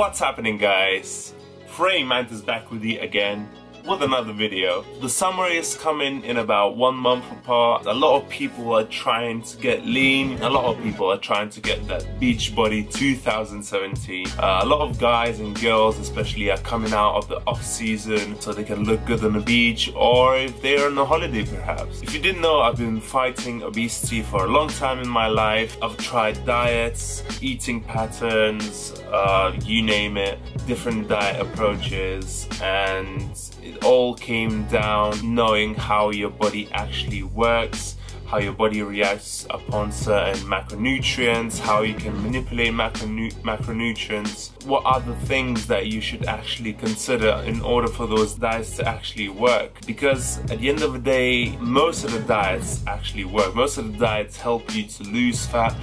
What's happening, guys? Mantas back with you again with another video. The summer is coming in about 1 month apart. A lot of people are trying to get lean. A lot of people are trying to get that beach body 2017. A lot of guys and girls especially are coming out of the off season so they can look good on the beach, or if they're on a holiday perhaps. If you didn't know, I've been fighting obesity for a long time in my life. I've tried diets, eating patterns, you name it, different diet approaches, and it all came down knowing how your body actually works, how your body reacts upon certain macronutrients, how you can manipulate macronutrients, what are the things that you should actually consider in order for those diets to actually work. Because at the end of the day, most of the diets actually work. Most of the diets help you to lose fat,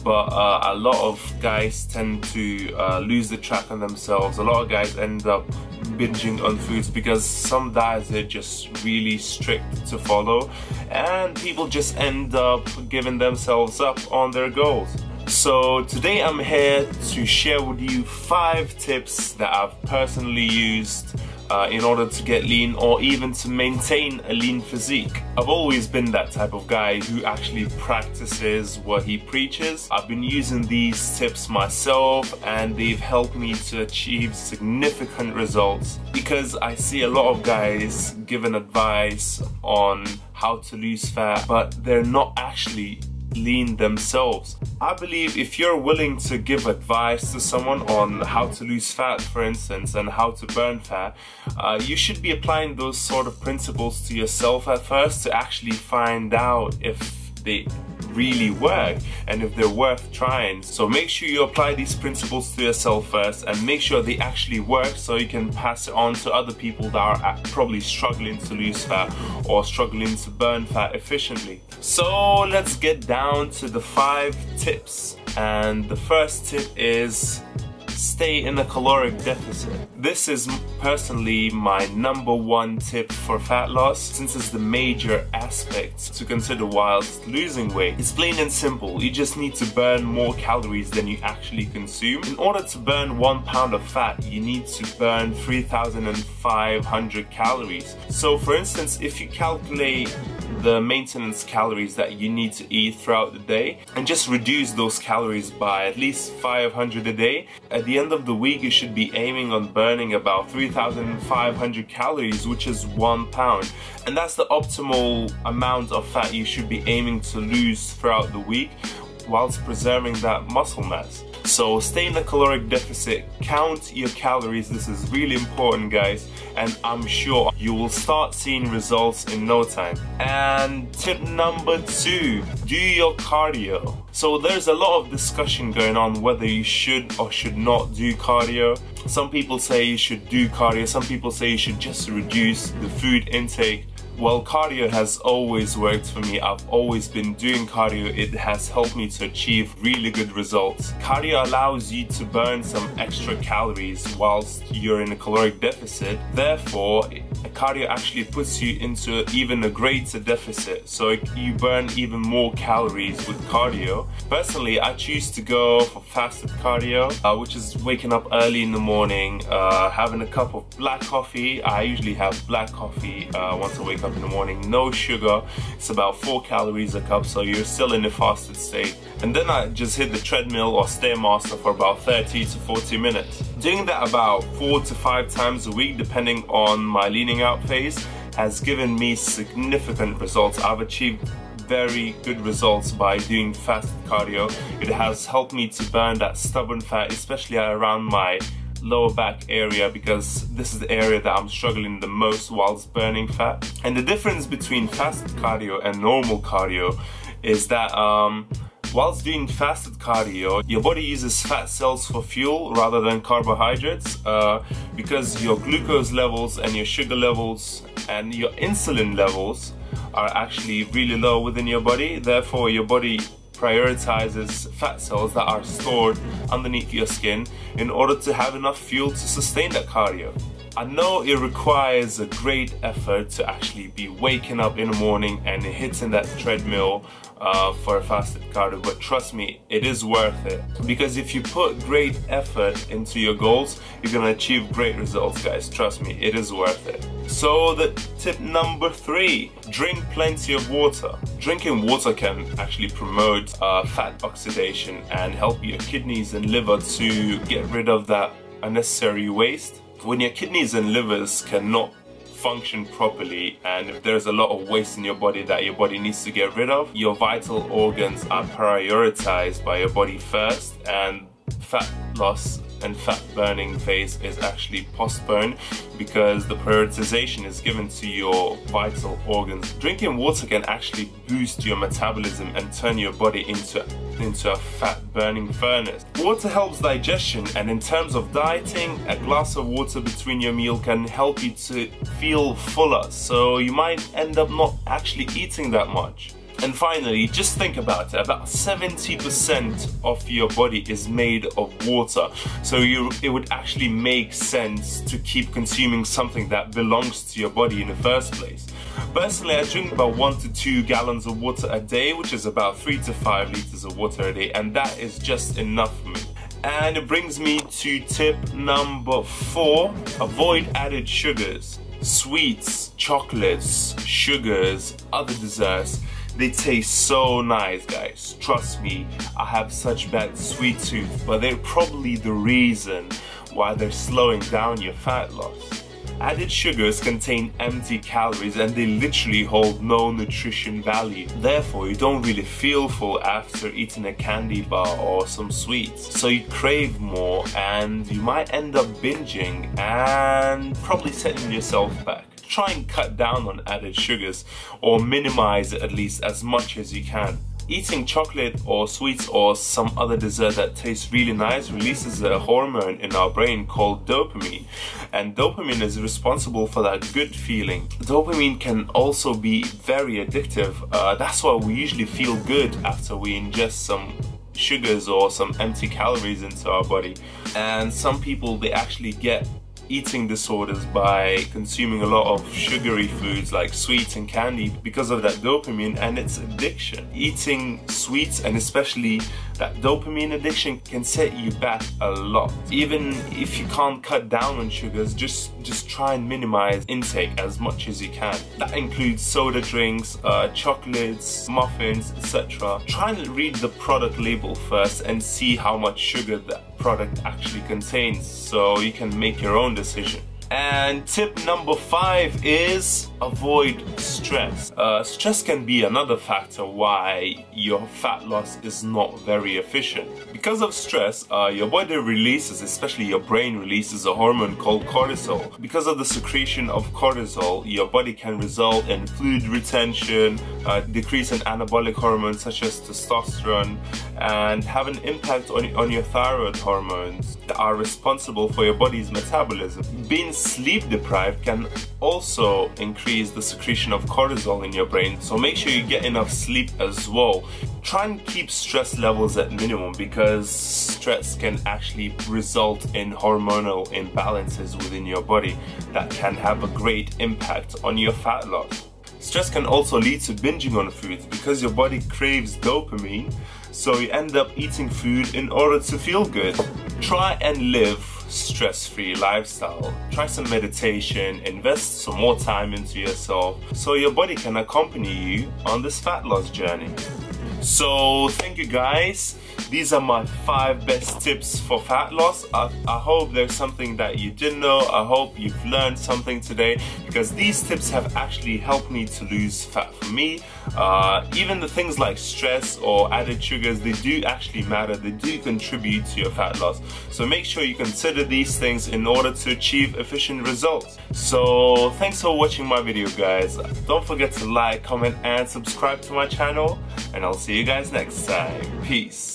but a lot of guys tend to lose the track on themselves. A lot of guys end up binging on foods because some diets are just really strict to follow, and people just end up giving themselves up on their goals. So today I'm here to share with you 5 tips that I've personally used in order to get lean, or even to maintain a lean physique. I've always been that type of guy who actually practices what he preaches. I've been using these tips myself, and they've helped me to achieve significant results, because I see a lot of guys giving advice on how to lose fat, but they're not actually lean themselves. I believe if you're willing to give advice to someone on how to lose fat, for instance, and how to burn fat, you should be applying those sort of principles to yourself at first to actually find out if they really work and if they're worth trying. So make sure you apply these principles to yourself first, and make sure they actually work so you can pass it on to other people that are probably struggling to lose fat or struggling to burn fat efficiently. So let's get down to the 5 tips. And the first tip is stay in a caloric deficit. This is personally my #1 tip for fat loss, since it's the major aspect to consider whilst losing weight. It's plain and simple. You just need to burn more calories than you actually consume. In order to burn 1 pound of fat, you need to burn 3,500 calories. So for instance, if you calculate the maintenance calories that you need to eat throughout the day and just reduce those calories by at least 500 a day, at the end of the week you should be aiming on burning about 3,500 calories, which is 1 pound. And that's the optimal amount of fat you should be aiming to lose throughout the week whilst preserving that muscle mass. So stay in a caloric deficit, count your calories. This is really important, guys, and I'm sure you will start seeing results in no time. And tip #2, do your cardio. So there's a lot of discussion going on whether you should or should not do cardio. Some people say you should do cardio, some people say you should just reduce the food intake. Well, cardio has always worked for me. I've always been doing cardio. It has helped me to achieve really good results. Cardio allows you to burn some extra calories whilst you're in a caloric deficit. Therefore, cardio actually puts you into even a greater deficit, so you burn even more calories with cardio. Personally, I choose to go for fasted cardio, which is waking up early in the morning, having a cup of black coffee. I usually have black coffee once I wake up in the morning, no sugar. It's about 4 calories a cup, so you're still in a fasted state. And then I just hit the treadmill or Stairmaster for about 30 to 40 minutes. Doing that about 4 to 5 times a week, depending on my leaning out phase, has given me significant results. I've achieved very good results by doing fasted cardio. It has helped me to burn that stubborn fat, especially around my lower back area, because this is the area that I'm struggling the most whilst burning fat. And the difference between fasted cardio and normal cardio is that whilst doing fasted cardio, your body uses fat cells for fuel rather than carbohydrates, because your glucose levels and your sugar levels and your insulin levels are actually really low within your body. Therefore, your body prioritizes fat cells that are stored underneath your skin in order to have enough fuel to sustain that cardio. I know it requires a great effort to actually be waking up in the morning and hitting that treadmill for a fasted cardio, but trust me, it is worth it, because if you put great effort into your goals, you're gonna achieve great results, guys. Trust me, it is worth it. So the tip number 3, drink plenty of water. Drinking water can actually promote fat oxidation and help your kidneys and liver to get rid of that unnecessary waste. When your kidneys and livers cannot function properly, and if there's a lot of waste in your body that your body needs to get rid of, your vital organs are prioritized by your body first, and fat loss and fat burning phase is actually postponed because the prioritization is given to your vital organs. Drinking water can actually boost your metabolism and turn your body into a fat burning furnace. Water helps digestion, and in terms of dieting, a glass of water between your meal can help you to feel fuller, so you might end up not actually eating that much. And finally, just think about it, about 70% of your body is made of water, so it would actually make sense to keep consuming something that belongs to your body in the first place. Personally, I drink about 1 to 2 gallons of water a day, which is about 3 to 5 liters of water a day, and that is just enough for me. And it brings me to tip number 4, avoid added sugars. Sweets, chocolates, sugars, other desserts, they taste so nice, guys. Trust me, I have such bad sweet tooth, but they're probably the reason why they're slowing down your fat loss. Added sugars contain empty calories and they literally hold no nutrition value. Therefore, you don't really feel full after eating a candy bar or some sweets. So you crave more and you might end up binging and probably setting yourself back. Try and cut down on added sugars or minimize it at least as much as you can. Eating chocolate or sweets or some other dessert that tastes really nice releases a hormone in our brain called dopamine, and dopamine is responsible for that good feeling. Dopamine can also be very addictive. That's why we usually feel good after we ingest some sugars or some empty calories into our body. And some people, they actually get eating disorders by consuming a lot of sugary foods like sweets and candy because of that dopamine and its addiction. Eating sweets, and especially that dopamine addiction, can set you back a lot. Even if you can't cut down on sugars, just try and minimize intake as much as you can. That includes soda drinks, chocolates, muffins, etc. Try and read the product label first and see how much sugar that product actually contains, so you can make your own decision. And tip number 5 is avoid stress. Stress can be another factor why your fat loss is not very efficient. Because of stress, your body releases, especially your brain releases, a hormone called cortisol. Because of the secretion of cortisol, your body can result in fluid retention, decrease in anabolic hormones such as testosterone, and have an impact on your thyroid hormones that are responsible for your body's metabolism. Being sleep deprived can also increase the secretion of cortisol in your brain, so make sure you get enough sleep as well. Try and keep stress levels at minimum, because stress can actually result in hormonal imbalances within your body that can have a great impact on your fat loss. Stress can also lead to binging on foods because your body craves dopamine, so you end up eating food in order to feel good. Try and live stress-free lifestyle. Try some meditation, invest some more time into yourself so your body can accompany you on this fat loss journey. So thank you guys. These are my 5 best tips for fat loss. I hope there's something that you didn't know. I hope you've learned something today, because these tips have actually helped me to lose fat for me. Even the things like stress or added sugars, they do actually matter. They do contribute to your fat loss. So make sure you consider these things in order to achieve efficient results. So thanks for watching my video, guys. Don't forget to like, comment and subscribe to my channel, and I'll see you guys next time. Peace.